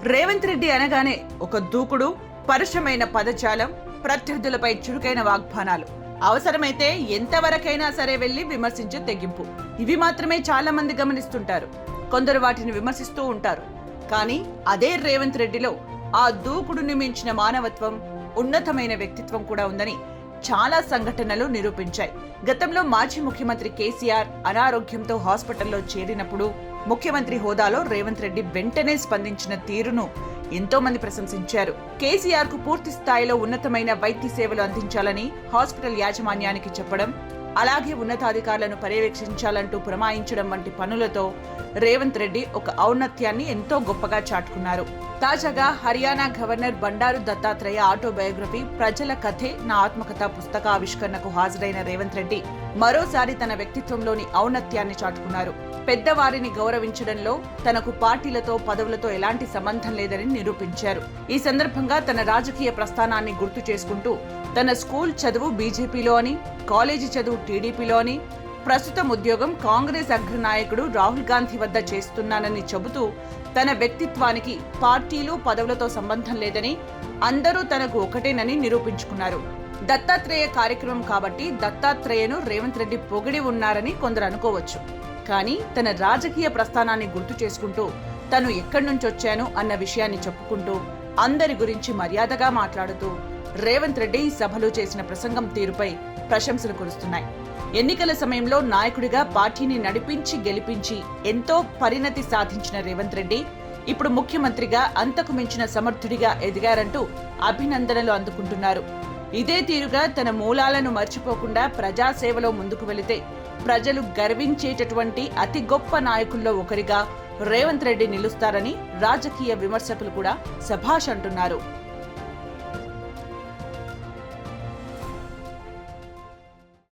రేవంత్ రెడ్డి అనగానే ఒక దూకుడు, పరుషమైన పదజాలం, ప్రత్యర్థులపై చురుకైన వాగ్బానాలు, అవసరమైతే ఎంతవరకైనా సరే వెళ్లి విమర్శించే తెగింపు. ఇవి మాత్రమే చాలా మంది గమనిస్తుంటారు. కొందరు వాటిని విమర్శిస్తూ ఉంటారు. కానీ అదే రేవంత్ రెడ్డిలో ఆ దూకుడుని మించిన మానవత్వం, ఉన్నతమైన వ్యక్తిత్వం కూడా ఉందని చాలా సంఘటనలు నిరూపించాయి. గతంలో మాజీ ముఖ్యమంత్రి కేసీఆర్ అనారోగ్యంతో హాస్పిటల్లో చేరినప్పుడు ముఖ్యమంత్రి హోదాలో రేవంత్ రెడ్డి వెంటనే స్పందించిన తీరును ఎంతో మంది ప్రశంసించారు. కేసీఆర్ కు పూర్తి స్థాయిలో ఉన్నతమైన వైద్య సేవలు అందించాలని హాస్పిటల్ యాజమాన్యానికి చెప్పడం, అలాగే ఉన్నతాధికారులను పర్యవేక్షించాలంటూ పురమాయించడం వంటి పనులతో రేవంత్ రెడ్డి ఒక ఔన్నత్యాన్ని ఎంతో గొప్పగా చాటుకున్నారు. తాజాగా హర్యానా గవర్నర్ బండారు దత్తాత్రేయ ఆటోబయోగ్రఫీ ప్రజల కథే నా ఆత్మకథ పుస్తక ఆవిష్కరణకు హాజరైన రేవంత్ రెడ్డి మరోసారి తన వ్యక్తిత్వంలోని ఔన్నత్యాన్ని చాటుకున్నారు. పెద్దవారిని గౌరవించడంలో తనకు పార్టీలతో, పదవులతో ఎలాంటి సంబంధం లేదని నిరూపించారు. ఈ సందర్భంగా తన రాజకీయ ప్రస్థానాన్ని గుర్తు చేసుకుంటూ తన స్కూల్ చదువు బీజేపీలో అని, కాలేజీ చదువు టీడీపీలో అని, ప్రస్తుతం ఉద్యోగం కాంగ్రెస్ అగ్రనాయకుడు రాహుల్ గాంధీ వద్ద చేస్తున్నానని చెబుతూ తన వ్యక్తిత్వానికి పార్టీలు, పదవులతో సంబంధం లేదని, అందరూ తనకు ఒకటేనని నిరూపించుకున్నారు. దత్తాత్రేయ కార్యక్రమం కాబట్టి దత్తాత్రేయను రేవంత్ రెడ్డి పొగిడి ఉన్నారని కొందరు అనుకోవచ్చు. కానీ తన రాజకీయ ప్రస్థానాన్ని గుర్తు చేసుకుంటూ తను ఎక్కడి నుంచి వచ్చాను అన్న విషయాన్ని చెప్పుకుంటూ అందరి గురించి మర్యాదగా మాట్లాడుతూ రేవంత్ రెడ్డి సభలో చేసిన ప్రసంగం తీరుపై ప్రశంసలు కురుస్తున్నాయి. ఎన్నికల సమయంలో నాయకుడిగా పార్టీని నడిపించి గెలిపించి ఎంతో పరిణతి సాధించిన రేవంత్ రెడ్డి ఇప్పుడు ముఖ్యమంత్రిగా అంతకు మించిన సమర్థుడిగా ఎదిగారంటూ అభినందనలు అందుకుంటున్నారు. ఇదే తీరుగా తన మూలాలను మర్చిపోకుండా ప్రజాసేవలో ముందుకు వెళితే ప్రజలు గర్వించేటటువంటి అతి గొప్ప నాయకుల్లో ఒకరిగా రేవంత్ రెడ్డి నిలుస్తారని రాజకీయ విమర్శకులు కూడా శభాష్ అంటున్నారు.